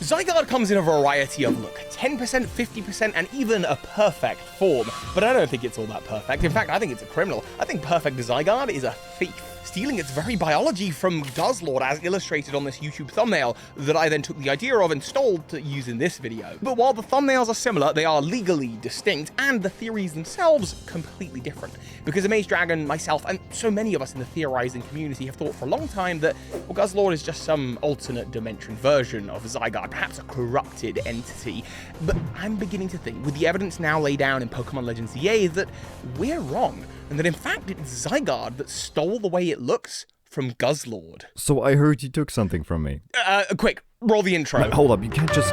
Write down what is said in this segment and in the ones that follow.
Zygarde comes in a variety of look, 10%, 50%, and even a perfect form, but I don't think it's all that perfect. In fact, I think it's a criminal. I think perfect Zygarde is a thief, stealing its very biology from Guzzlord as illustrated on this YouTube thumbnail that I then took the idea of and stole to use in this video. But while the thumbnails are similar, they are legally distinct, and the theories themselves completely different. Because Amaze Dragon, myself, and so many of us in the theorizing community have thought for a long time that, well, Guzzlord is just some alternate dimension version of Zygarde, perhaps a corrupted entity. But I'm beginning to think, with the evidence now laid down in Pokemon Legends ZA, that we're wrong, and that in fact it's Zygarde that stole the way it looks from Guzzlord. So I heard you took something from me. Quick, roll the intro. No, hold up, you can't just...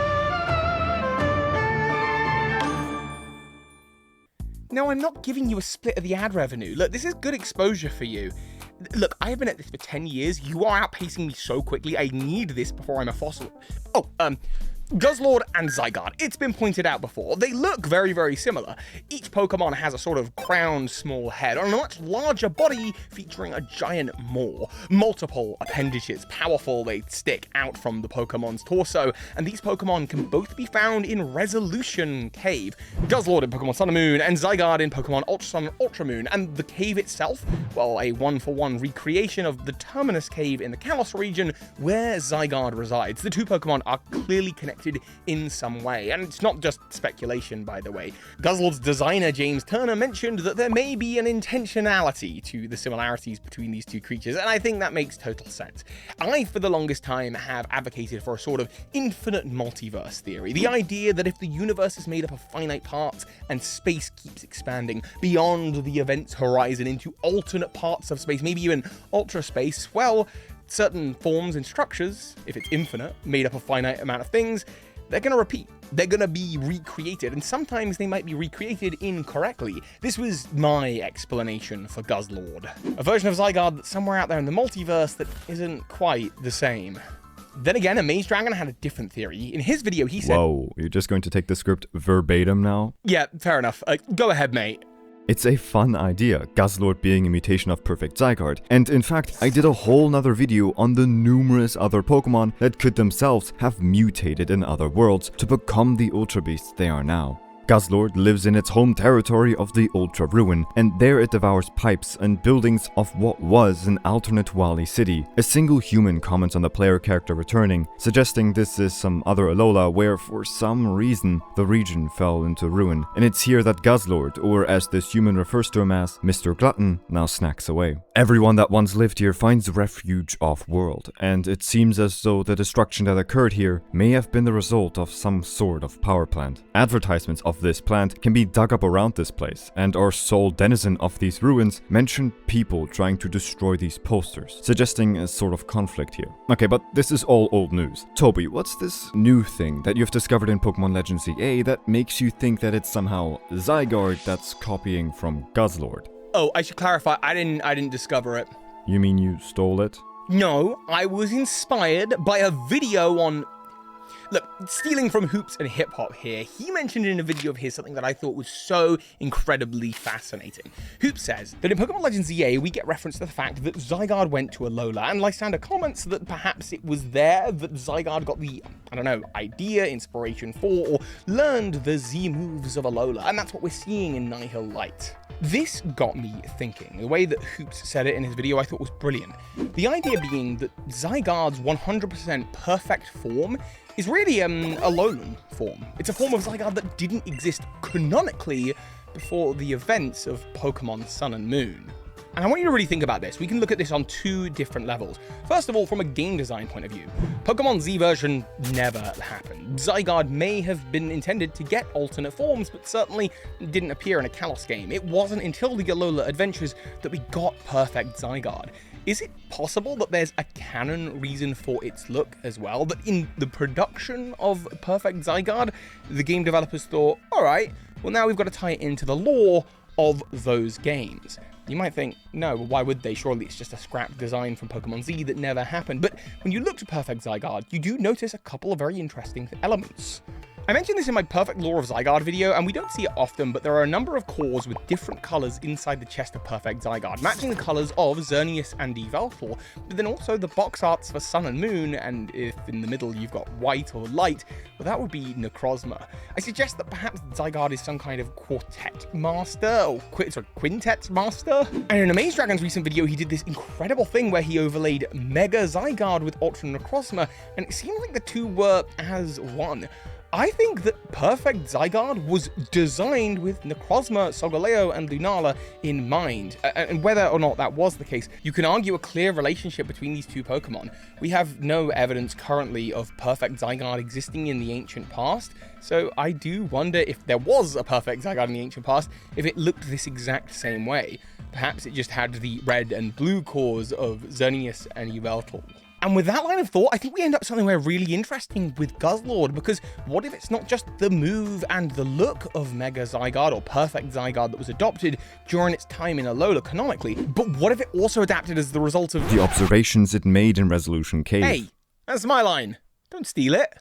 No, I'm not giving you a split of the ad revenue. Look, this is good exposure for you. Look, I have been at this for 10 years. You are outpacing me so quickly. I need this before I'm a fossil. Oh, Guzzlord and Zygarde. It's been pointed out before. They look very, very similar. Each Pokemon has a sort of crowned small head on a much larger body featuring a giant maw. Multiple appendages, powerful, they stick out from the Pokemon's torso, and these Pokemon can both be found in Resolution Cave. Guzzlord in Pokemon Sun and Moon, and Zygarde in Pokemon Ultra Sun and Ultra Moon, and the cave itself, well, a one-for-one recreation of the Terminus Cave in the Kalos region where Zygarde resides. The two Pokemon are clearly connected in some way, and it's not just speculation, by the way. Guzzlord's designer James Turner mentioned that there may be an intentionality to the similarities between these two creatures, and I think that makes total sense. I, for the longest time, have advocated for a sort of infinite multiverse theory, the idea that if the universe is made up of finite parts and space keeps expanding beyond the event's horizon into alternate parts of space, maybe even ultra space, well, certain forms and structures, if it's infinite, made up of a finite amount of things, they're going to repeat. They're going to be recreated, and sometimes they might be recreated incorrectly. This was my explanation for Guzzlord. A version of Zygarde that's somewhere out there in the multiverse that isn't quite the same. Then again, Amaze Dragon had a different theory. In his video, he said... Whoa, you're just going to take the script verbatim now? Yeah, fair enough. Go ahead, mate. It's a fun idea, Guzzlord being a mutation of perfect Zygarde, and in fact, I did a whole nother video on the numerous other Pokemon that could themselves have mutated in other worlds to become the Ultra Beasts they are now. Guzzlord lives in its home territory of the Ultra Ruin, and there it devours pipes and buildings of what was an alternate Wally city. A single human comments on the player character returning, suggesting this is some other Alola where, for some reason, the region fell into ruin. And it's here that Guzzlord, or as this human refers to him as, Mr. Glutton, now snacks away. Everyone that once lived here finds refuge off-world, and it seems as though the destruction that occurred here may have been the result of some sort of power plant. Advertisements of this plant can be dug up around this place, and our sole denizen of these ruins mentioned people trying to destroy these posters, suggesting a sort of conflict here. Okay, but this is all old news. Toby, what's this new thing that you've discovered in Pokemon Legends ZA that makes you think that it's somehow Zygarde that's copying from Guzzlord? Oh, I should clarify, I didn't discover it. You mean you stole it? No, I was inspired by a video on... Look, stealing from Hoops and Hip Hop here, he mentioned in a video of his something that I thought was so incredibly fascinating. Hoops says that in Pokemon Legends ZA, we get reference to the fact that Zygarde went to Alola, and Lysander comments that perhaps it was there that Zygarde got the, I don't know, idea, inspiration for, or learned the Z moves of Alola, and that's what we're seeing in Nihil Light. This got me thinking. The way that Hoops said it in his video I thought was brilliant. The idea being that Zygarde's 100% perfect form is really a Alolan form. It's a form of Zygarde that didn't exist canonically before the events of Pokemon Sun and Moon. And I want you to really think about this. We can look at this on two different levels. First of all, from a game design point of view, Pokemon Z version never happened. Zygarde may have been intended to get alternate forms, but certainly didn't appear in a Kalos game. It wasn't until the Alola Adventures that we got perfect Zygarde. Is it possible that there's a canon reason for its look as well? That in the production of perfect Zygarde, the game developers thought, alright, well now we've got to tie it into the lore of those games. You might think, no, well, why would they? Surely it's just a scrap design from Pokemon Z that never happened. But when you look to perfect Zygarde, you do notice a couple of very interesting elements. I mentioned this in my Perfect Lore of Zygarde video, and we don't see it often, but there are a number of cores with different colors inside the chest of Perfect Zygarde, matching the colors of Xerneas and Yveltal, but then also the box arts for Sun and Moon, and if in the middle you've got white or light, well, that would be Necrozma. I suggest that perhaps Zygarde is some kind of quartet master, or quintet master? And in Amaze Dragon's recent video, he did this incredible thing where he overlaid Mega Zygarde with Ultra Necrozma, and it seemed like the two were as one. I think that Perfect Zygarde was designed with Necrozma, Solgaleo, and Lunala in mind, and whether or not that was the case, you can argue a clear relationship between these two Pokemon. We have no evidence currently of Perfect Zygarde existing in the ancient past, so I do wonder if there was a Perfect Zygarde in the ancient past, if it looked this exact same way. Perhaps it just had the red and blue cores of Xerneas and Yveltal. And with that line of thought, I think we end up somewhere really interesting with Guzzlord, because what if it's not just the move and the look of Mega Zygarde or Perfect Zygarde that was adopted during its time in Alola canonically, but what if it also adapted as the result of the observations it made in Resolution Cave? Hey, that's my line. Don't steal it.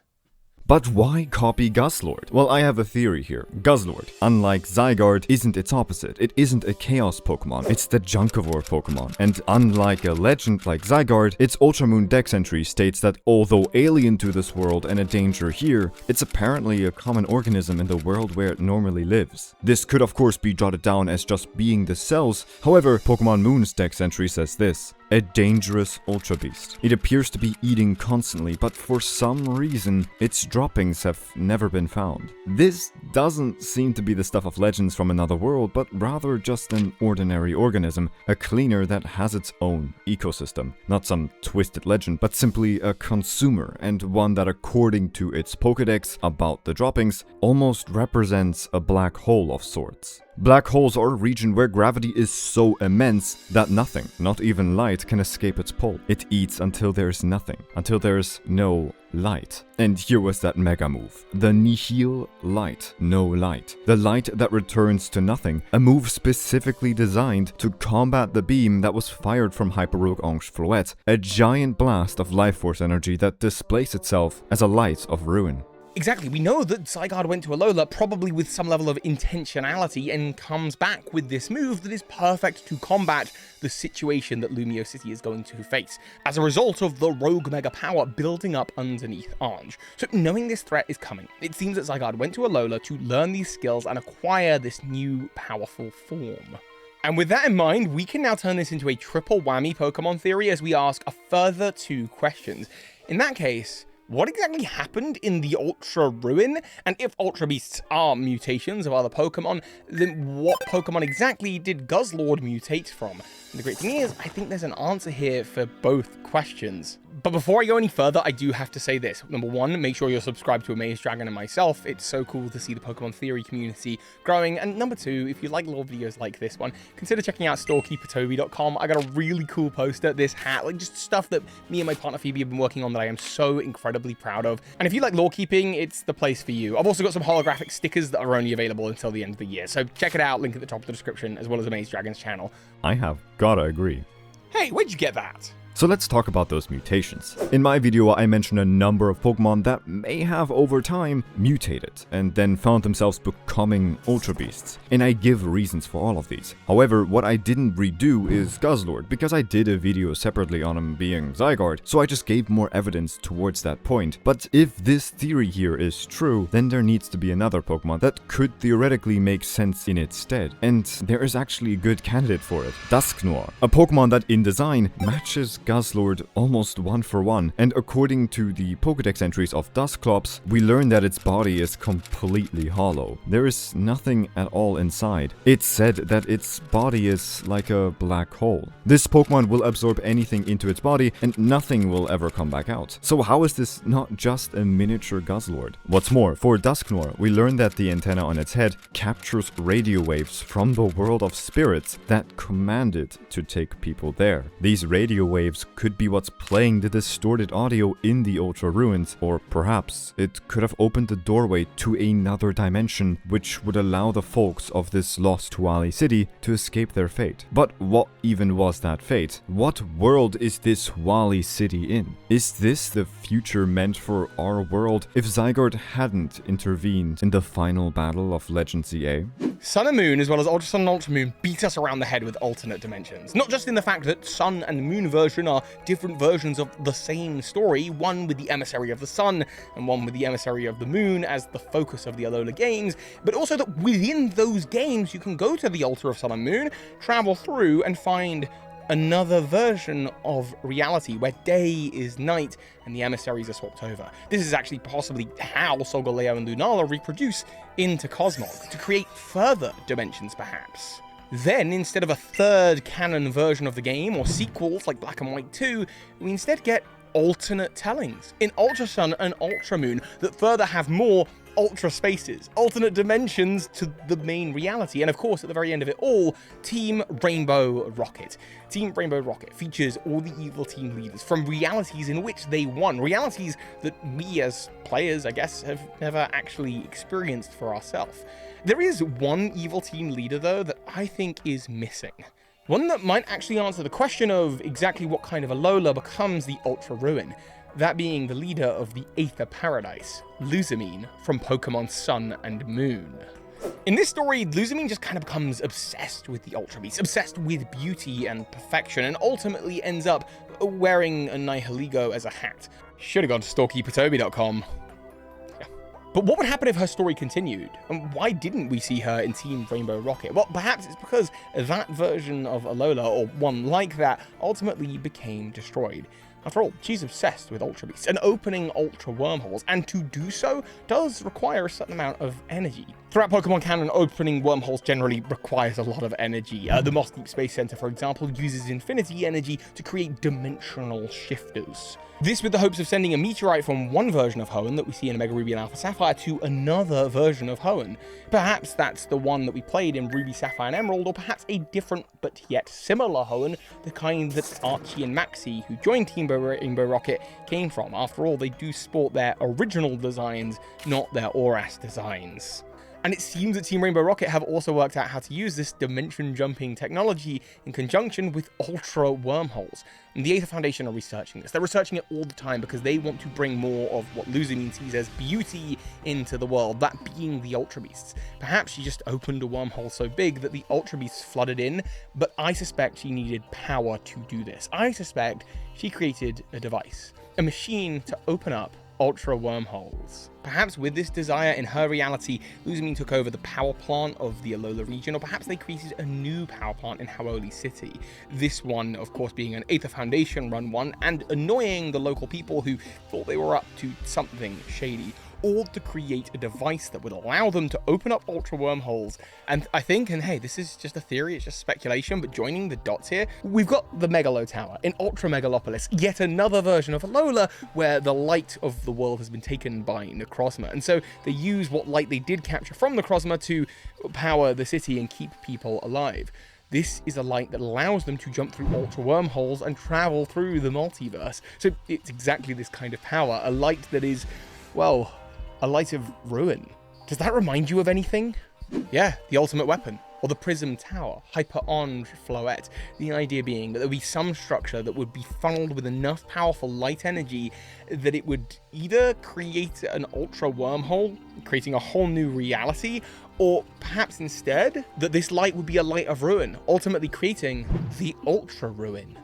But why copy Guzzlord? Well, I have a theory here. Guzzlord, unlike Zygarde, isn't its opposite. It isn't a Chaos Pokemon, it's the Junkivore Pokemon. And unlike a legend like Zygarde, its Ultramoon Dex entry states that although alien to this world and a danger here, it's apparently a common organism in the world where it normally lives. This could of course be jotted down as just being the cells, however, Pokemon Moon's Dex entry says this: a dangerous Ultra Beast. It appears to be eating constantly, but for some reason, its droppings have never been found. This doesn't seem to be the stuff of legends from another world, but rather just an ordinary organism, a cleaner that has its own ecosystem. Not some twisted legend, but simply a consumer, and one that according to its Pokédex about the droppings, almost represents a black hole of sorts. Black holes are a region where gravity is so immense that nothing, not even light, can escape its pull. It eats until there's nothing, until there's no light. And here was that mega move. The Nihil Light, no light. The light that returns to nothing, a move specifically designed to combat the beam that was fired from Hyperrogue Ange Floette, a giant blast of life force energy that displays itself as a light of ruin. Exactly, we know that Zygarde went to Alola probably with some level of intentionality and comes back with this move that is perfect to combat the situation that Lumio City is going to face, as a result of the rogue mega power building up underneath Ange. So knowing this threat is coming, it seems that Zygarde went to Alola to learn these skills and acquire this new powerful form. And with that in mind, we can now turn this into a triple whammy Pokemon theory as we ask a further two questions. In that case, what exactly happened in the Ultra Ruin? And if Ultra Beasts are mutations of other Pokemon, then what Pokemon exactly did Guzzlord mutate from? And the great thing is, I think there's an answer here for both questions. But before I go any further, I do have to say this. Number one, make sure you're subscribed to Amaze Dragon and myself. It's so cool to see the Pokemon theory community growing. And number two, if you like lore videos like this one, consider checking out storekeepertoby.com. I got a really cool poster, this hat, like just stuff that me and my partner Phoebe have been working on that I am so incredibly proud of. And if you like lore keeping, it's the place for you. I've also got some holographic stickers that are only available until the end of the year. So check it out, link at the top of the description, as well as Amaze Dragon's channel. I have gotta agree. Hey, where'd you get that? So let's talk about those mutations. In my video, I mentioned a number of Pokemon that may have over time mutated and then found themselves becoming Ultra Beasts, and I give reasons for all of these. However, what I didn't redo is Guzzlord, because I did a video separately on him being Zygarde, so I just gave more evidence towards that point. But if this theory here is true, then there needs to be another Pokemon that could theoretically make sense in its stead, and there is actually a good candidate for it, Dusknoir, a Pokemon that in design matches Guzzlord almost one for one, and according to the Pokédex entries of Dusclops, we learn that its body is completely hollow. There is nothing at all inside. It's said that its body is like a black hole. This Pokemon will absorb anything into its body and nothing will ever come back out. So how is this not just a miniature Guzzlord? What's more, for Dusknoir, we learn that the antenna on its head captures radio waves from the world of spirits that command it to take people there. These radio waves caves could be what's playing the distorted audio in the Ultra Ruins, or perhaps it could have opened the doorway to another dimension which would allow the folks of this lost Wally city to escape their fate. But what even was that fate? What world is this Wally city in? Is this the future meant for our world if Zygarde hadn't intervened in the final battle of Legend ZA? Sun and Moon, as well as Ultra Sun and Ultra Moon, beat us around the head with alternate dimensions. Not just in the fact that Sun and Moon version are different versions of the same story, one with the Emissary of the Sun and one with the Emissary of the Moon as the focus of the Alola games, but also that within those games you can go to the altar of Sun and Moon, travel through and find another version of reality where day is night and the emissaries are swapped over. This is actually possibly how Solgaleo and Lunala reproduce into Cosmog, to create further dimensions perhaps. Then, instead of a third canon version of the game or sequels like Black and White 2, we instead get alternate tellings in Ultra Sun and Ultra Moon that further have more ultra spaces, alternate dimensions to the main reality, and of course at the very end of it all, Team Rainbow Rocket. Team Rainbow Rocket features all the evil team leaders from realities in which they won, realities that we as players, I guess, have never actually experienced for ourselves. There is one evil team leader though that I think is missing. One that might actually answer the question of exactly what kind of Alola becomes the Ultra Ruin. That being the leader of the Aether Paradise, Lusamine from Pokemon Sun and Moon. In this story, Lusamine just kind of becomes obsessed with the Ultra Beast, obsessed with beauty and perfection, and ultimately ends up wearing a Nihilego as a hat. Should have gone to storekeepertoby.com. But what would happen if her story continued? And why didn't we see her in Team Rainbow Rocket? Well, perhaps it's because that version of Alola, or one like that, ultimately became destroyed. After all, she's obsessed with Ultra Beasts and opening Ultra Wormholes, and to do so does require a certain amount of energy. Throughout Pokemon canon, opening wormholes generally requires a lot of energy. The Moss Deep Space Center, for example, uses infinity energy to create dimensional shifters. This with the hopes of sending a meteorite from one version of Hoenn that we see in Omega Ruby and Alpha Sapphire to another version of Hoenn. Perhaps that's the one that we played in Ruby, Sapphire and Emerald, or perhaps a different but yet similar Hoenn, the kind that Archie and Maxie, who joined Team Rainbow Rocket, came from. After all, they do sport their original designs, not their ORAS designs. And it seems that Team Rainbow Rocket have also worked out how to use this dimension jumping technology in conjunction with ultra wormholes. And the Aether Foundation are researching this. They're researching it all the time because they want to bring more of what Lusamine sees as beauty into the world, that being the Ultra Beasts. Perhaps she just opened a wormhole so big that the Ultra Beasts flooded in, but I suspect she needed power to do this. I suspect she created a device, a machine to open up ultra wormholes. Perhaps with this desire in her reality, Lusamine took over the power plant of the Alola region, or perhaps they created a new power plant in Hau'oli City. This one, of course, being an Aether Foundation run one, and annoying the local people who thought they were up to something shady, or to create a device that would allow them to open up ultra wormholes. And I think, and hey, this is just a theory, it's just speculation, but joining the dots here, we've got the Megalo Tower in Ultra Megalopolis, yet another version of Alola where the light of the world has been taken by Necrozma. And so they use what light they did capture from Necrozma to power the city and keep people alive. This is a light that allows them to jump through ultra wormholes and travel through the multiverse. So it's exactly this kind of power, a light that is, well, a light of ruin. Does that remind you of anything? Yeah, the ultimate weapon, or the Prism Tower, Hyper-Onge Floette. The idea being that there would be some structure that would be funneled with enough powerful light energy that it would either create an ultra wormhole, creating a whole new reality, or perhaps instead that this light would be a light of ruin, ultimately creating the Ultra Ruin.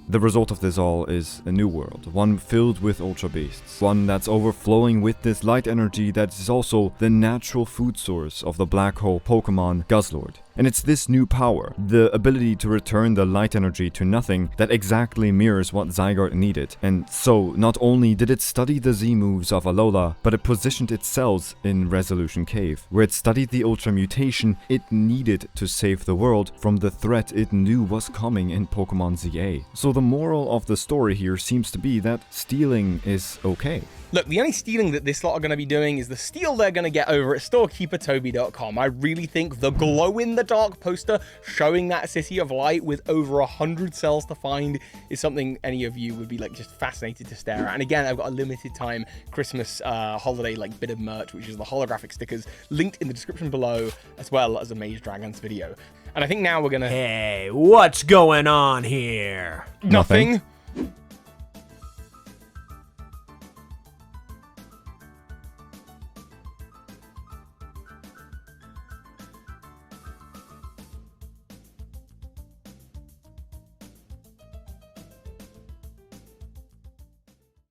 The result of this all is a new world, one filled with Ultra Beasts, one that's overflowing with this light energy that is also the natural food source of the black hole Pokemon Guzzlord. And it's this new power, the ability to return the light energy to nothing, that exactly mirrors what Zygarde needed. And so, not only did it study the Z moves of Alola, but it positioned itself in Resolution Cave, where it studied the Ultra Mutation it needed to save the world from the threat it knew was coming in Pokemon ZA. So the moral of the story here seems to be that stealing is okay. Look, the only stealing that this lot are going to be doing is the steal they're going to get over at storekeepertoby.com. I really think the glow in the glow-in-the-dark poster showing that City of Light with over 100 cells to find is something any of you would be like just fascinated to stare at. And again, I've got a limited time Christmas holiday like bit of merch, which is the holographic stickers linked in the description below, as well as Amaze Dragon's video. And I think now we're gonna... Hey, what's going on here? Nothing.